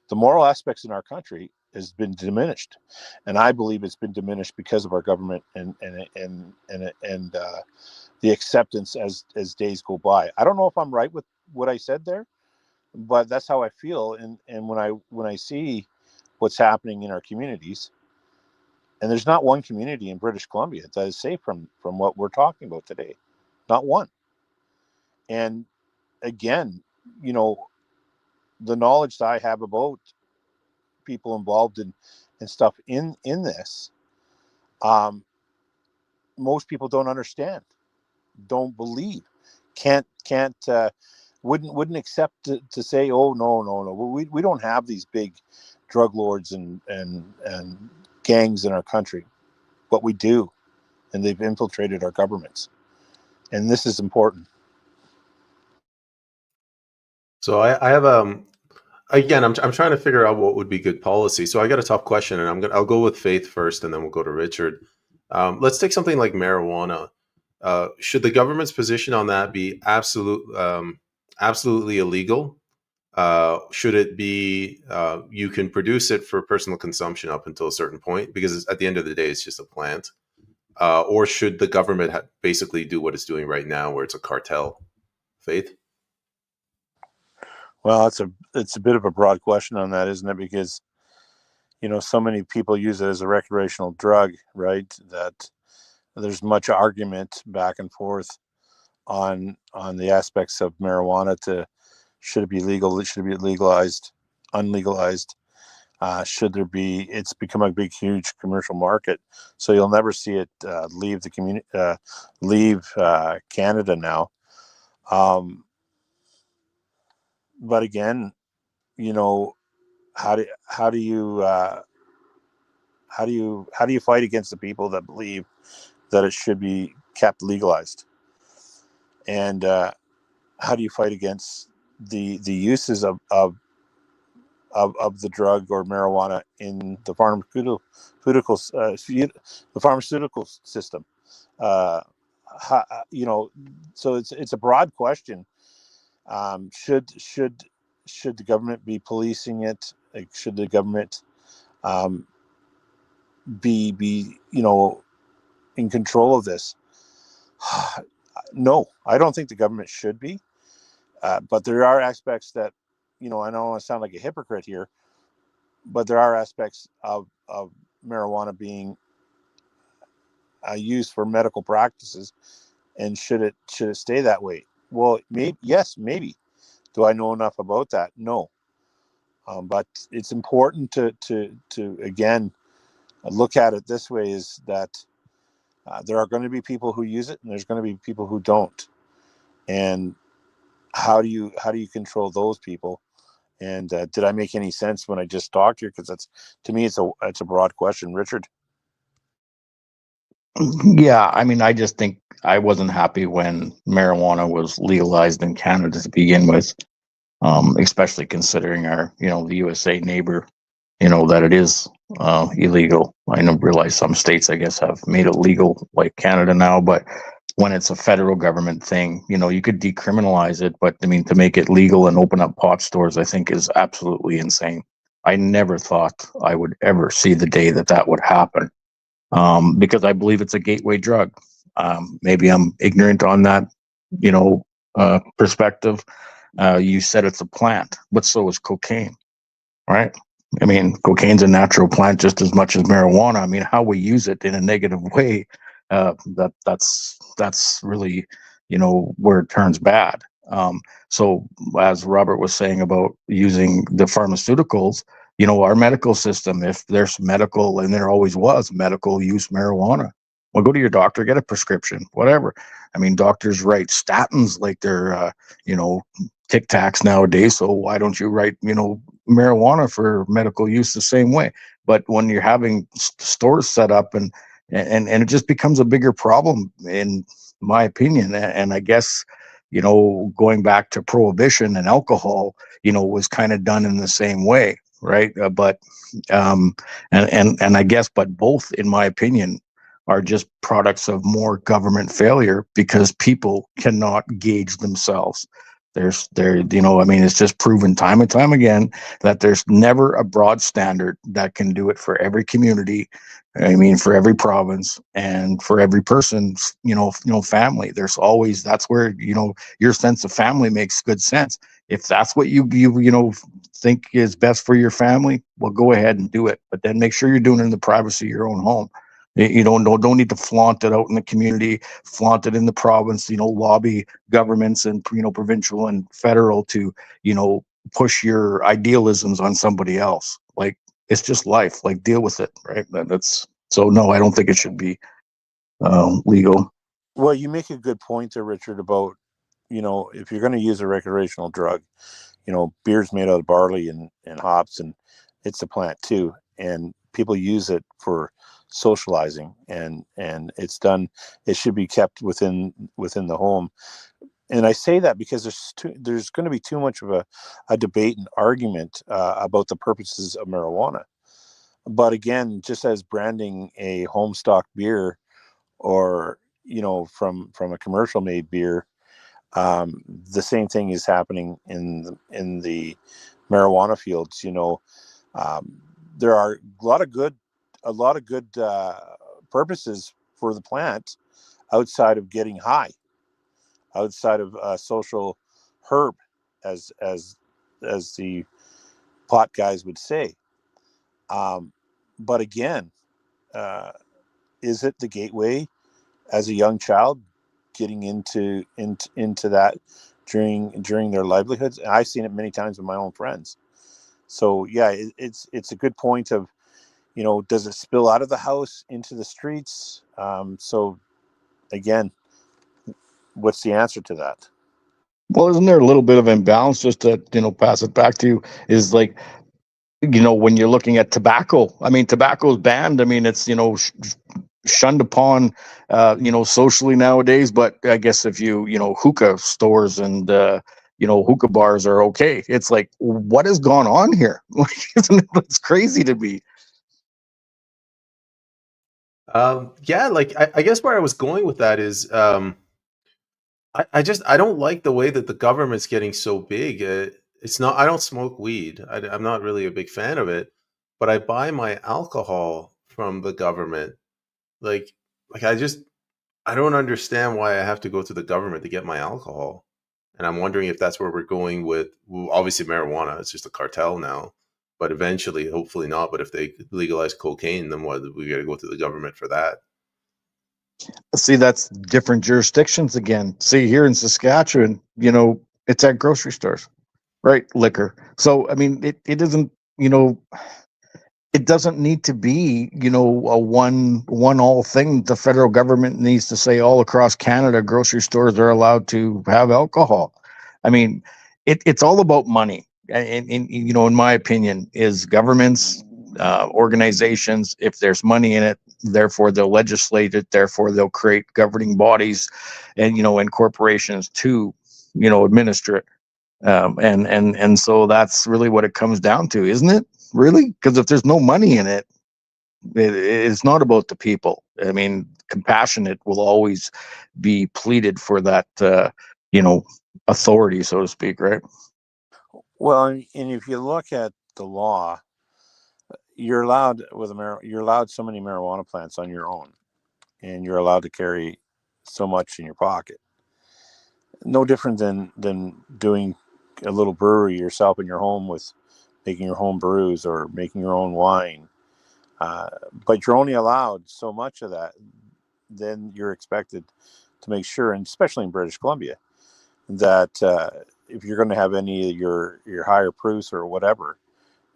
The moral aspects in our country has been diminished, and I believe it's been diminished because of our government and the acceptance as days go by. I don't know if I'm right with what I said there, but that's how I feel. And when I see what's happening in our communities, and there's not one community in British Columbia that is safe from what we're talking about today, not one. And again, you know, the knowledge that I have about people involved in stuff in this, um, most people don't understand, don't believe, can't wouldn't accept to say, oh, no, we don't have these big drug lords and gangs in our country, but we do, and they've infiltrated our governments, and this is important. So I have again, I'm trying to figure out what would be good policy. So I got a tough question, and I'll go with Faith first, and then we'll go to Richard. Let's take something like marijuana. Should the government's position on that be absolutely illegal? Should it be you can produce it for personal consumption up until a certain point, because at the end of the day, it's just a plant? Or should the government basically do what it's doing right now, where it's a cartel? Faith? Well, it's a bit of a broad question on that, isn't it? Because so many people use it as a recreational drug, right? That there's much argument back and forth on the aspects of marijuana. To should it be legal? Should it be legalized? Unlegalized? Should there be? It's become a big, huge commercial market, so you'll never see it leave the community, leave Canada now. Um, but again, you know, how do you How do you fight against the people that believe that it should be kept legalized? And how do you fight against the uses of the drug or marijuana in the pharmaceutical system? Uh, so it's a broad question. Should the government be policing it? Like, should the government um, be in control of this? No, I don't think the government should be. But there are aspects that, I don't want to sound like a hypocrite here, but there are aspects of marijuana being used for medical practices, and should it stay that way? Well, maybe yes, maybe. Do I know enough about that? No, but it's important to again look at it this way: is that there are going to be people who use it, and there's going to be people who don't. And how do you control those people? And did I make any sense when I just talked here? Because that's, to me, it's a broad question, Richard. Yeah, I mean, I just think I wasn't happy when marijuana was legalized in Canada to begin with, especially considering our, the USA neighbor, that it is illegal. I don't realize some states, I guess, have made it legal like Canada now, but when it's a federal government thing, you could decriminalize it, but I mean, to make it legal and open up pot stores, I think is absolutely insane. I never thought I would ever see the day that that would happen, because I believe it's a gateway drug. Maybe I'm ignorant on that, you know, perspective. You said it's a plant, but so is cocaine, right? I mean, cocaine's a natural plant just as much as marijuana. I mean, how we use it in a negative way, that's really, where it turns bad. So, as Robert was saying about using the pharmaceuticals, our medical system, if there's medical, and there always was medical use marijuana, well, go to your doctor, get a prescription, whatever. I mean, doctors write statins like they're, Tic Tacs nowadays. So why don't you write, marijuana for medical use the same way? But when you're having stores set up, and it just becomes a bigger problem, in my opinion. And I guess, going back to prohibition and alcohol, was kind of done in the same way, right? But and I guess, but both, in my opinion, are just products of more government failure because people cannot gauge themselves. I mean, it's just proven time and time again that there's never a broad standard that can do it for every community. I mean, for every province and for every person's, family. There's always, that's where, your sense of family makes good sense. If that's what you think is best for your family, well, go ahead and do it. But then make sure you're doing it in the privacy of your own home. You don't need to flaunt it out in the community, flaunt it in the province. Lobby governments and provincial and federal to push your idealisms on somebody else. Like, it's just life. Like, deal with it, right? That's so. No, I don't think it should be legal. Well, you make a good point there, Richard, about if you're going to use a recreational drug, beer's made out of barley and hops, and it's a plant too, and people use it for socializing, and it should be kept within the home. And I say that because there's going to be too much of a debate and argument about the purposes of marijuana. But again, just as branding a home stock beer, or from a commercial made beer, the same thing is happening in the marijuana fields. There are a lot of good purposes for the plant outside of getting high, outside of social herb, as the pot guys would say. But again, uh, is it the gateway as a young child getting into that during their livelihoods? And I've seen it many times with my own friends. So yeah, it's a good point of, does it spill out of the house into the streets? So again, what's the answer to that? Well, isn't there a little bit of imbalance, just to pass it back to you, is like, when you're looking at tobacco, I mean, tobacco is banned. I mean, it's, shunned upon, socially nowadays. But I guess if hookah stores and, hookah bars are okay. It's like, what has gone on here? Like, isn't it? It's crazy to me. Yeah, like I guess where I was going with that is I don't like the way that the government's getting so big. It's not. I don't smoke weed. I'm not really a big fan of it, but I buy my alcohol from the government. Like like I don't understand why I have to go to the government to get my alcohol. And I'm wondering if that's where we're going with, well, obviously marijuana. It's just a cartel now, but eventually, hopefully not. But if they legalize cocaine, then what? We got to go to the government for that. See, that's different jurisdictions again. See, here in Saskatchewan, it's at grocery stores, right? Liquor. So, I mean, it isn't, it doesn't need to be, a one all thing. The federal government needs to say all across Canada grocery stores are allowed to have alcohol. I mean, it's all about money. And in my opinion, is governments, organizations, if there's money in it, therefore they'll legislate it, therefore they'll create governing bodies and corporations to administer it. And so that's really what it comes down to, isn't it? Really? Because if there's no money in it, it's not about the people. I mean, compassionate will always be pleaded for that, you know, authority, so to speak, right? Well, and if you look at the law, you're allowed you're allowed so many marijuana plants on your own, and you're allowed to carry so much in your pocket. No different than doing a little brewery yourself in your home with making your home brews or making your own wine. But you're only allowed so much of that. Then you're expected to make sure, and especially in British Columbia, that if you're going to have any of your higher proofs or whatever,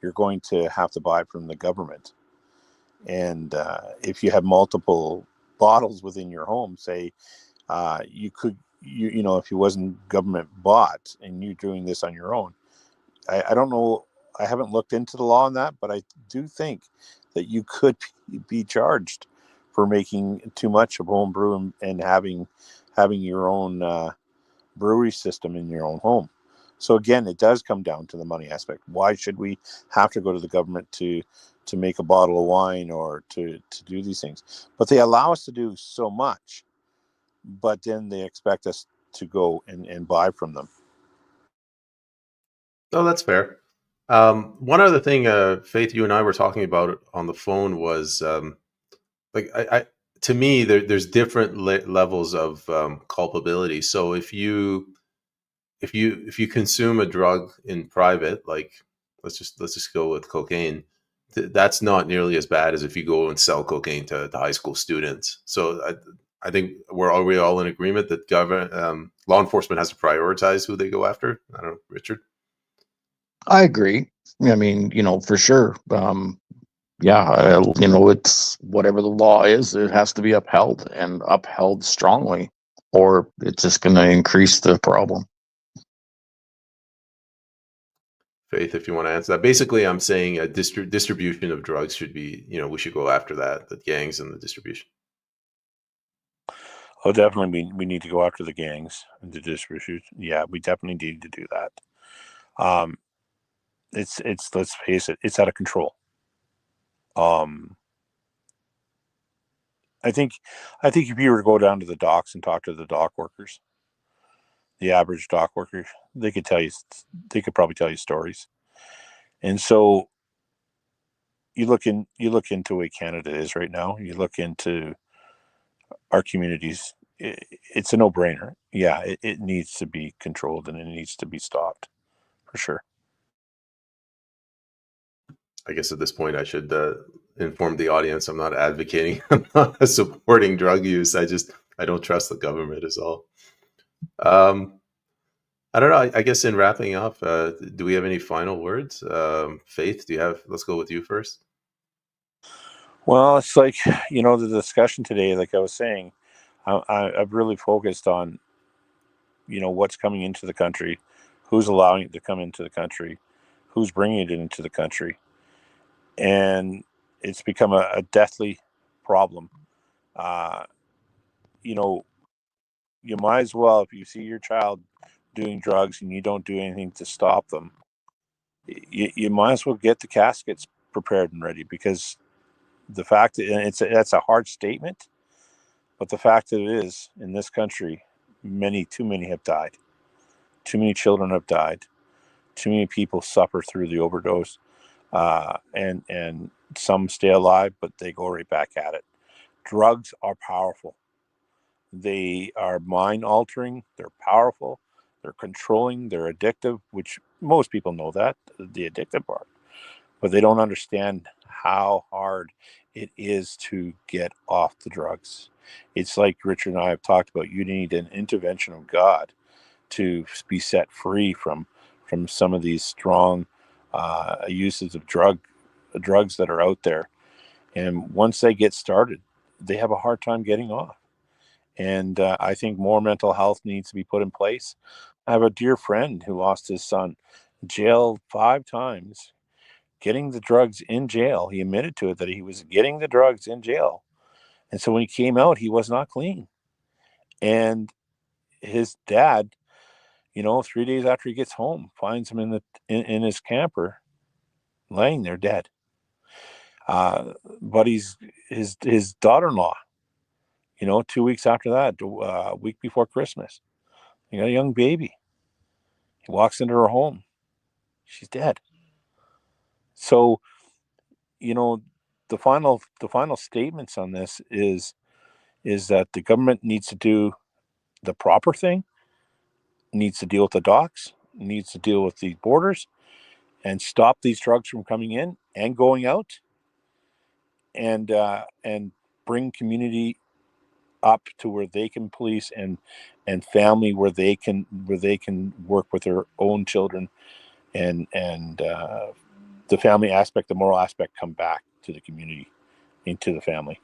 you're going to have to buy it from the government. And if you have multiple bottles within your home, say you could, if it wasn't government bought and you're doing this on your own, I don't know. I haven't looked into the law on that, but I do think that you could be charged for making too much of home brew and having your own brewery system in your own home. So again, it does come down to the money aspect. Why should we have to go to the government to make a bottle of wine or to do these things? But they allow us to do so much, but then they expect us to go and buy from them. Oh, that's fair. One other thing, Faith, you and I were talking about on the phone was like to me, there's different levels of culpability. So if you consume a drug in private, like let's just go with cocaine, that's not nearly as bad as if you go and sell cocaine to high school students. So I think are we all in agreement that government law enforcement has to prioritize who they go after? I don't know, Richard. I agree. I mean, for sure. Yeah, it's whatever the law is, it has to be upheld and upheld strongly, or it's just going to increase the problem. Faith, if you want to answer that. Basically, I'm saying a distribution of drugs should be, we should go after that, the gangs and the distribution. Oh, definitely, we need to go after the gangs and the distribution. Yeah, we definitely need to do that. Um, it's let's face it, it's out of control. Um, I think if you were to go down to the docks and talk to the dock workers, the average dock worker, they could they could probably tell you stories. And so you look into where Canada is right now. You look into our communities. It's a no brainer. Yeah, it needs to be controlled and it needs to be stopped for sure. I guess at this point, I should inform the audience I'm not advocating, I'm not supporting drug use. I don't trust the government is all. Um, I don't know. I guess in wrapping up, do we have any final words? Faith, let's go with you first. Well, it's like the discussion today. Like I was saying, I've really focused on what's coming into the country, who's allowing it to come into the country, who's bringing it into the country. and it's become a deathly problem. You know, you might as well, if you see your child doing drugs and you don't do anything to stop them, you might as well get the caskets prepared and ready, because the fact that that's a hard statement, but the fact that it is, in this country, too many have died. Too many children have died. Too many people suffer through the overdose, and some stay alive, but they go right back at it. Drugs are powerful. They are mind altering. They're powerful. They're controlling. They're addictive, which most people know that, the addictive part, but they don't understand how hard it is to get off the drugs. It's like Richard and I have talked about. You need an intervention of God to be set free from some of these strong uses of drugs that are out there. And once they get started, they have a hard time getting off. And I think more mental health needs to be put in place. I have a dear friend who lost his son, jailed 5 times, getting the drugs in jail. He admitted to it that he was getting the drugs in jail. And so when he came out, he was not clean. And his dad, 3 days after he gets home, finds him in his camper, laying there dead. But his daughter-in-law, 2 weeks after that, a week before Christmas, he got a young baby. He walks into her home. She's dead. So, you know, the final statements on this is that the government needs to do the proper thing, needs to deal with the docks, needs to deal with the borders, and stop these drugs from coming in and going out, and bring community up to where they can police, and family where they can work with their own children, and the family aspect, the moral aspect, come back to the community, into the family.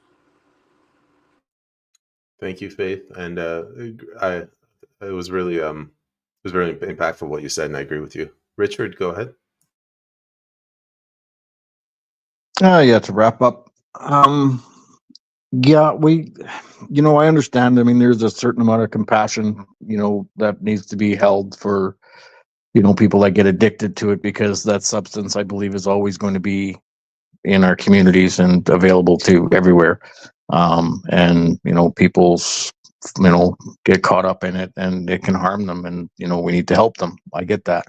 Thank you, Faith. And I it was very impactful what you said, and I agree with you. Richard, go ahead. Yeah, to wrap up, yeah, I understand. I mean, there's a certain amount of compassion, that needs to be held for, people that get addicted to it, because that substance, I believe, is always going to be in our communities and available to everywhere. And, people's, get caught up in it, and it can harm them, and, we need to help them. I get that.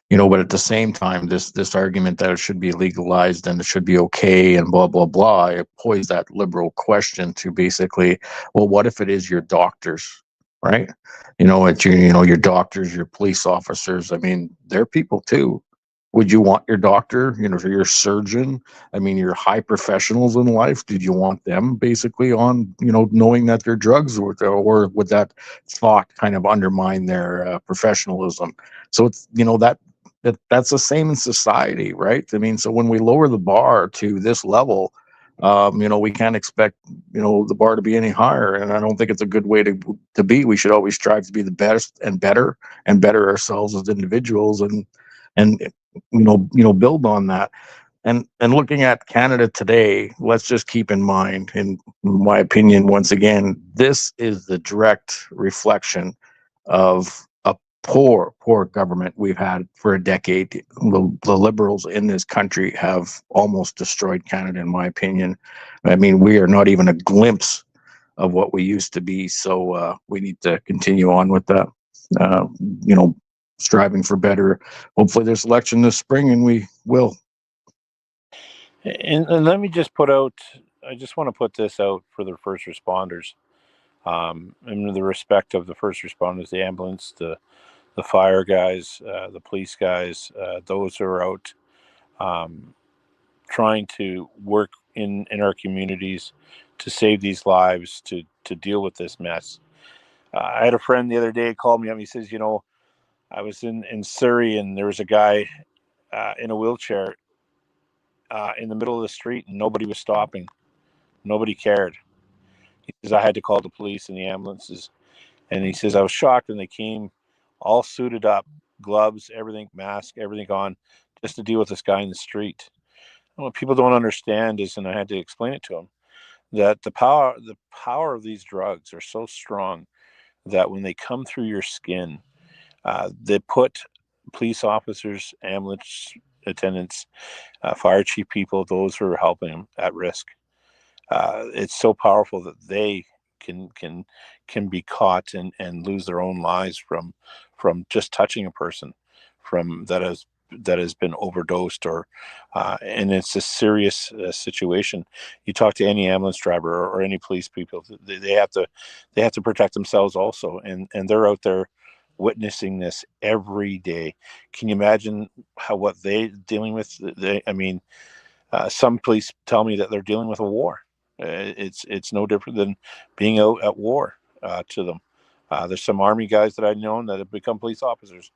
But at the same time, this argument that it should be legalized and it should be okay and blah blah blah, it posed that liberal question to basically, well, what if it is your doctors, right? It's your doctors, your police officers. I mean, they're people too. Would you want your doctor, your surgeon, I mean, your high professionals in life, did you want them basically on, knowing that they're drugs, or would that thought kind of undermine their professionalism? So it's, that's the same in society, right? I mean, so when we lower the bar to this level, we can't expect, the bar to be any higher, and I don't think it's a good way to be. We should always strive to be the best and better ourselves as individuals, and build on that. And looking at Canada today, let's just keep in mind, in my opinion, once again, this is the direct reflection of a poor government we've had for a decade. The liberals in this country have almost destroyed Canada, in my opinion. I mean, we are not even a glimpse of what we used to be. So we need to continue on with that, uh, you know, striving for better. Hopefully there's election this spring, and we will. And let me just I just want to put this out for the first responders, in the respect of the first responders, the ambulance, the fire guys, the police guys, those who are out trying to work in our communities to save these lives, to deal with this mess. I had a friend the other day called me up. He says, I was in Surrey, and there was a guy in a wheelchair in the middle of the street, and nobody was stopping. Nobody cared. He says, I had to call the police and the ambulances. And he says, I was shocked when they came all suited up, gloves, everything, mask, everything on, just to deal with this guy in the street. What people don't understand is, and I had to explain it to them, that the power of these drugs are so strong that when they come through your skin, they put police officers, ambulance attendants, fire chief people, those who are helping them, at risk. It's so powerful that they can can can be caught and lose their own lives from just touching a person from that has been overdosed, or and it's a serious situation. You talk to any ambulance driver, or any police people, they have to protect themselves also, and they're out there witnessing this every day. Can you imagine what they dealing with? I mean, some police tell me that they're dealing with a war. It's no different than being out at war to them. There's some army guys that I've known that have become police officers,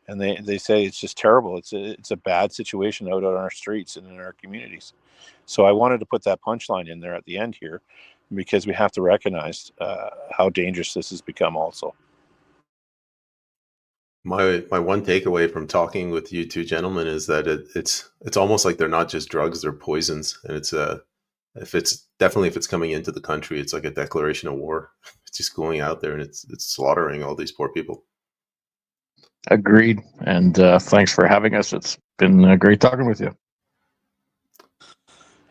and they say it's just terrible. It's a bad situation out on our streets and in our communities. So I wanted to put that punchline in there at the end here, because we have to recognize how dangerous this has become also. My one takeaway from talking with you two gentlemen is that it's almost like they're not just drugs, they're poisons. And if it's coming into the country, it's like a declaration of war. It's just going out there and it's slaughtering all these poor people. Agreed. And thanks for having us. It's been great talking with you.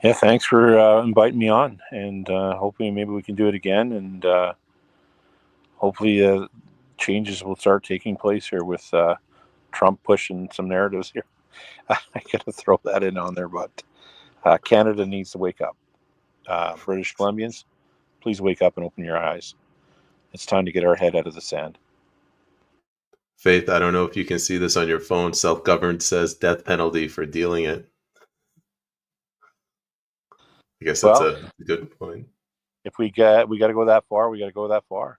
Yeah, thanks for inviting me on, and hopefully maybe we can do it again, and hopefully changes will start taking place here with Trump pushing some narratives here. I gotta throw that in on there, but Canada needs to wake up. British Columbians, please wake up and open your eyes. It's time to get our head out of the sand. Faith, I don't know if you can see this on your phone. Self-governed says death penalty for dealing it. I guess that's Well, a good point. if we got to go that far, we got to go that far.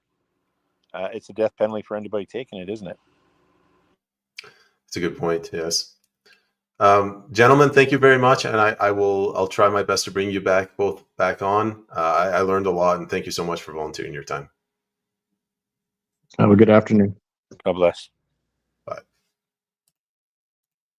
It's a death penalty for anybody taking it, isn't it? It's a good point. Yes. Gentlemen, thank you very much, and I'll try my best to bring you both back on. I learned a lot, and thank you so much for volunteering your time. Have a good afternoon. God bless.